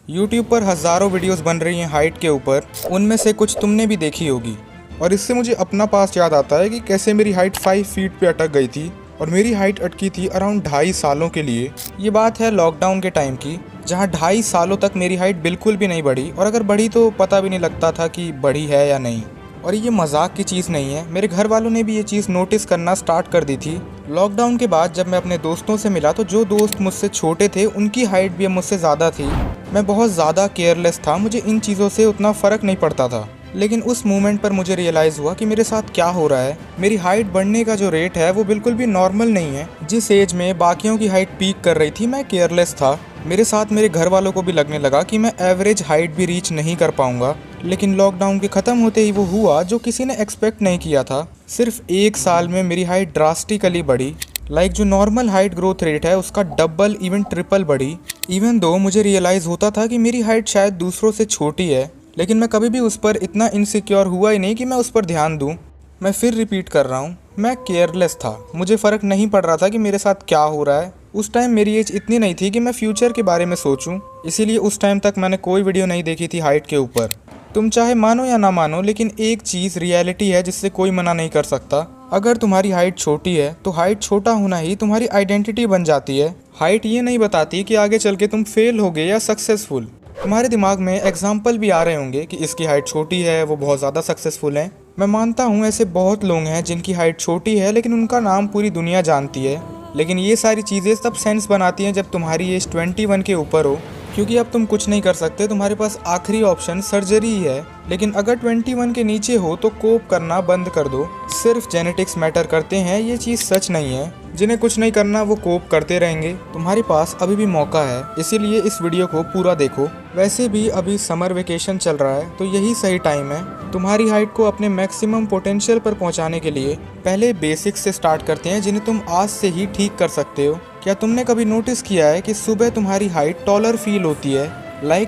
YouTube पर हज़ारों videos बन रही हैं हाइट के ऊपर, उनमें से कुछ तुमने भी देखी होगी। और इससे मुझे अपना पास्ट याद आता है कि कैसे मेरी हाइट 5 फीट पे अटक गई थी और मेरी हाइट अटकी थी अराउंड 2.5 सालों के लिए। ये बात है लॉकडाउन के टाइम की, जहाँ 2.5 सालों तक मेरी हाइट बिल्कुल भी नहीं बढ़ी, और अगर बढ़ी तो पता भी नहीं लगता था कि बढ़ी है या नहीं। और ये मजाक की चीज़ नहीं है, मेरे घर वालों ने भी ये चीज़ नोटिस करना स्टार्ट कर दी थी। लॉकडाउन के बाद जब मैं अपने दोस्तों से मिला तो जो दोस्त मुझसे छोटे थे उनकी हाइट भी अब मुझसे ज़्यादा थी। मैं बहुत ज़्यादा केयरलेस था, मुझे इन चीज़ों से उतना फ़र्क नहीं पड़ता था। लेकिन उस मोमेंट पर मुझे रियलाइज़ हुआ कि मेरे साथ क्या हो रहा है। मेरी हाइट बढ़ने का जो रेट है वो बिल्कुल भी नॉर्मल नहीं है। जिस एज में बाकियों की हाइट पीक कर रही थी मैं केयरलेस था। मेरे साथ मेरे घर वालों को भी लगने लगा कि मैं एवरेज हाइट भी रीच नहीं कर पाऊंगा। लेकिन लॉकडाउन के ख़त्म होते ही वो हुआ जो किसी ने एक्सपेक्ट नहीं किया था। सिर्फ 1 साल में मेरी हाइट ड्रास्टिकली बढ़ी। जो नॉर्मल हाइट ग्रोथ रेट है उसका डबल इवन ट्रिपल बढ़ी। इवन दो मुझे रियलाइज़ होता था कि मेरी हाइट शायद दूसरों से छोटी है, लेकिन मैं कभी भी उस पर इतना इनसिक्योर हुआ ही नहीं कि मैं उस पर ध्यान दूं। मैं फिर रिपीट कर रहा हूँ, मैं केयरलेस था। मुझे फ़र्क नहीं पड़ रहा था कि मेरे साथ क्या हो रहा है। उस टाइम मेरी एज इतनी नहीं थी कि मैं फ्यूचर के बारे में सोचूं, इसीलिए उस टाइम तक मैंने कोई वीडियो नहीं देखी थी हाइट के ऊपर। तुम चाहे मानो या ना मानो, लेकिन एक चीज़ रियलिटी है जिससे कोई मना नहीं कर सकता। अगर तुम्हारी हाइट छोटी है तो हाइट छोटा होना ही तुम्हारी आइडेंटिटी बन जाती है। हाइट ये नहीं बताती कि आगे चल के तुम फेल होगे या सक्सेसफुल। तुम्हारे दिमाग में एग्जाम्पल भी आ रहे होंगे कि इसकी हाइट छोटी है, वो बहुत ज़्यादा सक्सेसफुल है। मैं मानता हूँ ऐसे बहुत लोग हैं जिनकी हाइट छोटी है लेकिन उनका नाम पूरी दुनिया जानती है। लेकिन ये सारी चीज़ें तब सेंस बनाती हैं जब तुम्हारी एज 21 के ऊपर हो, क्योंकि अब तुम कुछ नहीं कर सकते, तुम्हारे पास आखिरी ऑप्शन सर्जरी ही है। लेकिन अगर 21 के नीचे हो तो कोप करना बंद कर दो। सिर्फ जेनेटिक्स मैटर करते हैं, ये चीज़ सच नहीं है। जिन्हें कुछ नहीं करना वो कोप करते रहेंगे। तुम्हारे पास अभी भी मौका है, इसीलिए इस वीडियो को पूरा देखो। वैसे भी अभी समर वेकेशन चल रहा है तो यही सही टाइम है तुम्हारी हाइट को अपने मैक्सिमम पोटेंशियल पर पहुंचाने के लिए। पहले बेसिक्स से स्टार्ट करते हैं जिन्हें तुम आज से ही ठीक कर सकते हो। क्या तुमने कभी नोटिस किया है कि सुबह तुम्हारी हाइट टॉलर फील होती है?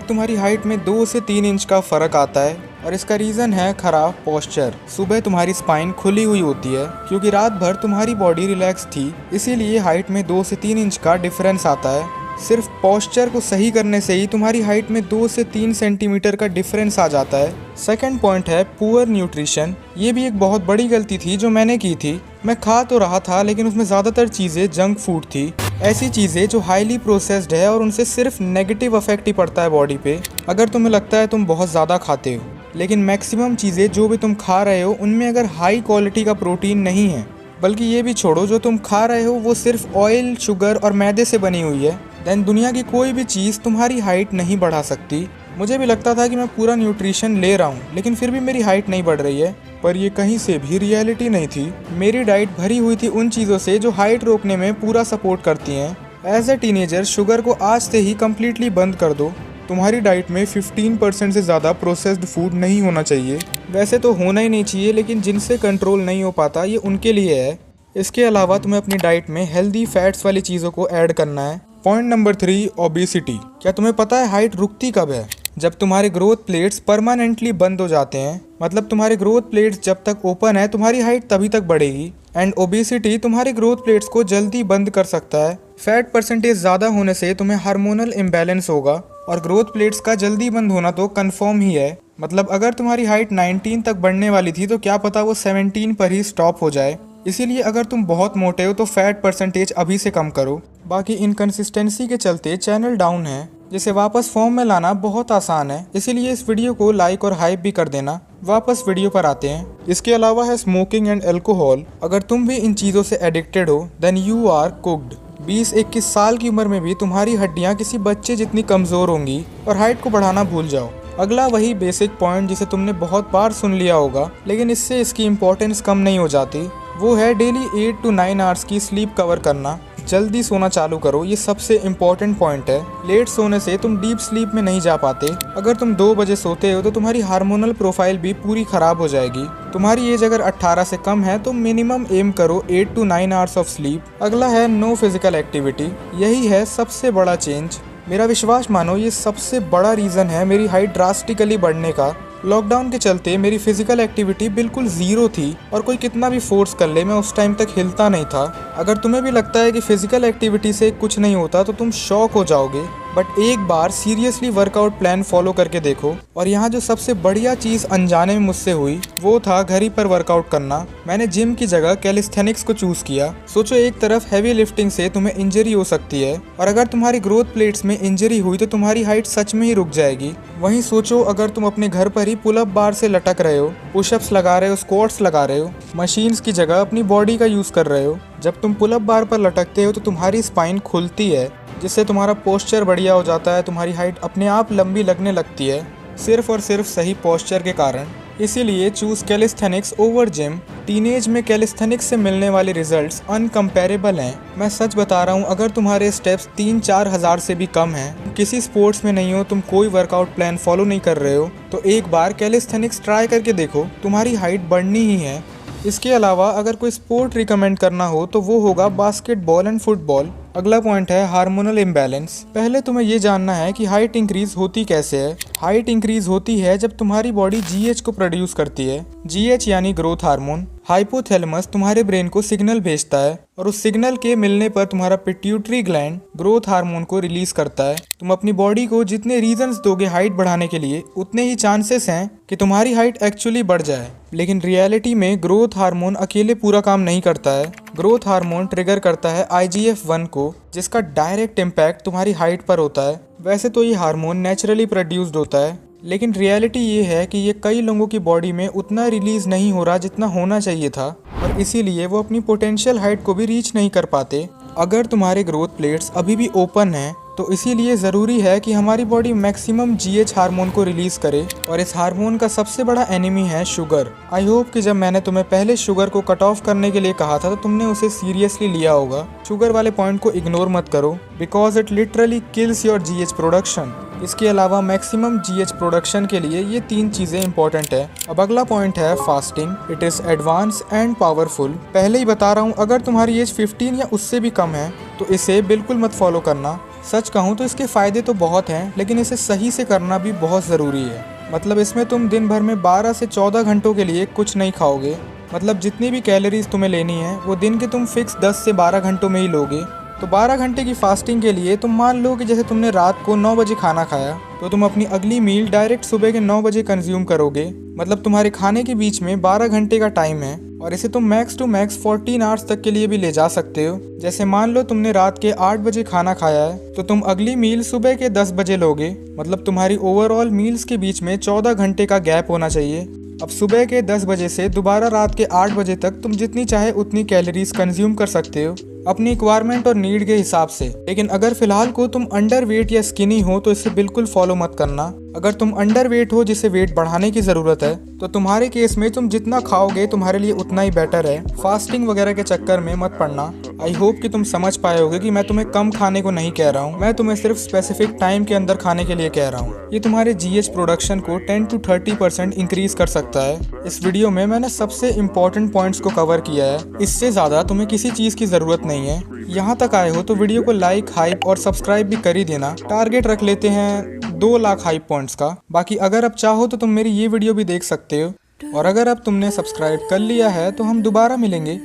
तुम्हारी हाइट में 2 से 3 इंच का फ़र्क आता है, और इसका रीज़न है ख़राब पोस्चर। सुबह तुम्हारी स्पाइन खुली हुई होती है क्योंकि रात भर तुम्हारी बॉडी रिलैक्स थी, इसीलिए हाइट में 2 से 3 इंच का डिफरेंस आता है। सिर्फ पोस्चर को सही करने से ही तुम्हारी हाइट में 2 से 3 सेंटीमीटर का डिफरेंस आ जाता है। सेकंड पॉइंट है पुअर न्यूट्रिशन। ये भी एक बहुत बड़ी गलती थी जो मैंने की थी। मैं खा तो रहा था लेकिन उसमें ज़्यादातर चीज़ें जंक फूड थी, ऐसी चीज़ें जो हाईली प्रोसेस्ड है और उनसे सिर्फ नेगेटिव इफेक्ट ही पड़ता है बॉडी पे। अगर तुम्हें लगता है तुम बहुत ज़्यादा खाते हो, लेकिन मैक्सिमम चीज़ें जो भी तुम खा रहे हो उनमें अगर हाई क्वालिटी का प्रोटीन नहीं है, बल्कि ये भी छोड़ो जो तुम खा रहे हो वो सिर्फ ऑयल, शुगर और मैदे से बनी हुई है, देन दुनिया की कोई भी चीज़ तुम्हारी हाइट नहीं बढ़ा सकती। मुझे भी लगता था कि मैं पूरा न्यूट्रिशन ले रहा हूँ लेकिन फिर भी मेरी हाइट नहीं बढ़ रही है, पर ये कहीं से भी रियलिटी नहीं थी। मेरी डाइट भरी हुई थी उन चीज़ों से जो हाइट रोकने में पूरा सपोर्ट करती हैं। एज ए टीनेजर शुगर को आज से ही कम्प्लीटली बंद कर दो। तुम्हारी डाइट में 15% से ज़्यादा प्रोसेस्ड फूड नहीं होना चाहिए। वैसे तो होना ही नहीं चाहिए, लेकिन जिनसे कंट्रोल नहीं हो पाता ये उनके लिए है। इसके अलावा तुम्हें अपनी डाइट में हेल्दी फैट्स वाली चीज़ों को ऐड करना है। Point number 3, obesity. क्या तुम्हें पता है हाइट रुकती कब है? जब तुम्हारे ग्रोथ प्लेट्स परमानेंटली बंद हो जाते हैं। मतलब तुम्हारे ग्रोथ प्लेट्स जब तक ओपन है तुम्हारी हाइट तभी तक बढ़ेगी। एंड ओबेसिटी तुम्हारे ग्रोथ प्लेट्स को जल्दी बंद कर सकता है। फैट परसेंटेज ज़्यादा होने से तुम्हें हार्मोनल इम्बैलेंस होगा, और ग्रोथ प्लेट्स का जल्दी बंद होना तो कंफर्म ही है। मतलब अगर तुम्हारी हाइट 19 तक बढ़ने वाली थी तो क्या पता वो 17 पर ही स्टॉप हो जाए। इसीलिए अगर तुम बहुत मोटे हो तो फैट परसेंटेज अभी से कम करो। बाकी इनकंसिस्टेंसी के चलते चैनल डाउन है, जिसे वापस फॉर्म में लाना बहुत आसान है, इसीलिए इस वीडियो को लाइक और हाइप भी कर देना। वापस वीडियो पर आते हैं। इसके अलावा है स्मोकिंग एंड अल्कोहल। अगर तुम भी इन चीज़ों से एडिक्टेड हो देन यू आर कुक्ड। 20-21 साल की उम्र में भी तुम्हारी हड्डियां किसी बच्चे जितनी कमज़ोर होंगी, और हाइट को बढ़ाना भूल जाओ। अगला वही बेसिक पॉइंट जिसे तुमने बहुत बार सुन लिया होगा, लेकिन इससे इसकी इम्पोर्टेंस कम नहीं हो जाती। वो है डेली 8 to 9 आवर्स की स्लीप कवर करना। जल्दी सोना चालू करो, ये सबसे इम्पॉर्टेंट पॉइंट है। लेट सोने से तुम डीप स्लीप में नहीं जा पाते। अगर तुम 2 बजे सोते हो तो तुम्हारी हार्मोनल प्रोफाइल भी पूरी खराब हो जाएगी। तुम्हारी एज अगर 18 से कम है तो मिनिमम एम करो 8 to 9 आवर्स ऑफ स्लीप। अगला है नो फिजिकल एक्टिविटी। यही है सबसे बड़ा चेंज। मेरा विश्वास मानो, ये सबसे बड़ा रीज़न है मेरी हाइट ड्रास्टिकली बढ़ने का। लॉकडाउन के चलते मेरी फिजिकल एक्टिविटी बिल्कुल ज़ीरो थी, और कोई कितना भी फोर्स कर ले मैं उस टाइम तक हिलता नहीं था। अगर तुम्हें भी लगता है कि फिजिकल एक्टिविटी से कुछ नहीं होता तो तुम शॉक हो जाओगे। बट एक बार सीरियसली वर्कआउट प्लान फॉलो करके देखो। और यहाँ जो सबसे बढ़िया चीज़ अनजाने में मुझसे हुई वो था घर ही पर वर्कआउट करना। मैंने जिम की जगह कैलिस्थेनिक्स को चूज किया। सोचो, एक तरफ हैवी लिफ्टिंग से तुम्हें इंजरी हो सकती है और अगर तुम्हारी ग्रोथ प्लेट्स में इंजरी हुई तो तुम्हारी हाइट सच में ही रुक जाएगी। वहीं सोचो, अगर तुम अपने घर पर ही पुल अप बार से लटक रहे हो, पुशअप्स लगा रहे हो, स्क्वाट्स लगा रहे हो, मशीन्स की जगह अपनी बॉडी का यूज कर रहे हो। जब तुम पुल अप बार पर लटकते हो तो तुम्हारी स्पाइन खुलती है, जिससे तुम्हारा पोस्चर बढ़िया हो जाता है। तुम्हारी हाइट अपने आप लंबी लगने लगती है, सिर्फ और सिर्फ सही पोस्चर के कारण। इसीलिए choose calisthenics over gym. Teenage में कैलिस्थेनिक्स से मिलने वाले रिजल्ट्स अनकम्पेरेबल हैं। मैं सच बता रहा हूँ, अगर तुम्हारे स्टेप्स 3-4 हज़ार से भी कम हैं, किसी स्पोर्ट्स में नहीं हो, तुम कोई वर्कआउट प्लान फॉलो नहीं कर रहे हो, तो एक बार कैलिस्थेनिक्स ट्राई करके देखो, तुम्हारी हाइट बढ़नी ही है। इसके अलावा अगर कोई स्पोर्ट रिकमेंड करना हो तो वो होगा बास्केटबॉल एंड फुटबॉल। अगला पॉइंट है हार्मोनल इम्बैलेंस। पहले तुम्हें ये जानना है कि हाइट इंक्रीज होती कैसे है। हाइट इंक्रीज होती है जब तुम्हारी बॉडी जीएच को प्रोड्यूस करती है। जीएच यानी ग्रोथ हार्मोन। हाइपोथैलेमस तुम्हारे ब्रेन को सिग्नल भेजता है और उस सिग्नल के मिलने पर तुम्हारा पिट्यूटरी ग्लैंड ग्रोथ हार्मोन को रिलीज करता है। तुम अपनी बॉडी को जितने रीजंस दोगे हाइट बढ़ाने के लिए, उतने ही चांसेस हैं कि तुम्हारी हाइट एक्चुअली बढ़ जाए। लेकिन रियलिटी में ग्रोथ हार्मोन अकेले पूरा काम नहीं करता है। ग्रोथ हार्मोन ट्रिगर करता है IGF-1 को, जिसका डायरेक्ट इम्पैक्ट तुम्हारी हाइट पर होता है। वैसे तो ये हार्मोन नेचुरली प्रोड्यूस्ड होता है, लेकिन रियलिटी ये है कि ये कई लोगों की बॉडी में उतना रिलीज नहीं हो रहा जितना होना चाहिए था, और इसीलिए वो अपनी पोटेंशियल हाइट को भी रीच नहीं कर पाते। अगर तुम्हारे ग्रोथ प्लेट्स अभी भी ओपन हैं तो इसीलिए ज़रूरी है कि हमारी बॉडी मैक्सिमम GH हार्मोन को रिलीज़ करे, और इस हार्मोन का सबसे बड़ा एनिमी है शुगर। आई होप कि जब मैंने तुम्हें पहले शुगर को कट ऑफ करने के लिए कहा था तो तुमने उसे सीरियसली लिया होगा। शुगर वाले पॉइंट को इग्नोर मत करो, because it literally kills your GH production. इसके अलावा मैक्सिमम GH प्रोडक्शन के लिए ये 3 चीज़ें इंपॉर्टेंट है। अब अगला पॉइंट है fasting. It is advance and powerful. पहले ही बता रहा हूँ, अगर तुम्हारी एज 15 या उससे भी कम है तो इसे बिल्कुल मत फॉलो करना। सच कहूँ तो इसके फ़ायदे तो बहुत हैं, लेकिन इसे सही से करना भी बहुत ज़रूरी है। मतलब इसमें तुम दिन भर में 12 से 14 घंटों के लिए कुछ नहीं खाओगे। मतलब जितनी भी कैलोरीज तुम्हें लेनी है वो दिन के तुम फिक्स 10 से 12 घंटों में ही लोगे। तो 12 घंटे की फास्टिंग के लिए तुम मान लो कि जैसे तुमने रात को 9 बजे खाना खाया तो तुम अपनी अगली मील डायरेक्ट सुबह के 9 बजे कंज्यूम करोगे। मतलब तुम्हारे खाने के बीच में 12 घंटे का टाइम है, और इसे तुम मैक्स टू मैक्स 14 आवर्स तक के लिए भी ले जा सकते हो। जैसे मान लो तुमने रात के 8 बजे खाना खाया है तो तुम अगली मील सुबह के 10 बजे लोगे। मतलब तुम्हारी ओवरऑल मील्स के बीच में 14 घंटे का गैप होना चाहिए। अब सुबह के 10 बजे से दोबारा रात के 8 बजे तक तुम जितनी चाहे उतनी कैलोरीज कंज्यूम कर सकते हो अपनी रिक्वायरमेंट और नीड के हिसाब से। लेकिन अगर फिलहाल को तुम अंडर वेट या स्किनी हो तो इसे बिल्कुल फॉलो मत करना। अगर तुम अंडर वेट हो जिसे वेट बढ़ाने की ज़रूरत है तो तुम्हारे केस में तुम जितना खाओगे तुम्हारे लिए उतना ही बेटर है। फास्टिंग वगैरह के चक्कर में मत पड़ना। आई होप कि तुम समझ पाए होगे कि मैं तुम्हें कम खाने को नहीं कह रहा हूँ, मैं तुम्हें सिर्फ स्पेसिफिक टाइम के अंदर खाने के लिए कह रहा हूँ। ये तुम्हारे GH प्रोडक्शन को 10 to 30% इंक्रीज कर सकता है। इस वीडियो में मैंने सबसे इम्पोर्टेंट पॉइंट्स को कवर किया है, इससे ज़्यादा तुम्हें किसी चीज़ की ज़रूरत नहीं है। यहाँ तक आए हो तो वीडियो को लाइक, हाइप और सब्सक्राइब भी कर ही देना। टारगेट रख लेते हैं 2 लाख हाइप पॉइंट्स का। बाकी अगर अब चाहो तो तुम मेरी ये वीडियो भी देख सकते हो, और अगर अब तुमने सब्सक्राइब कर लिया है तो हम दोबारा मिलेंगे,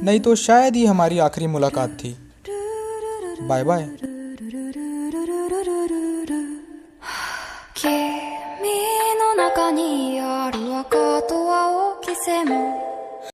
नहीं तो शायद ही हमारी आखिरी मुलाकात थी। Bye bye.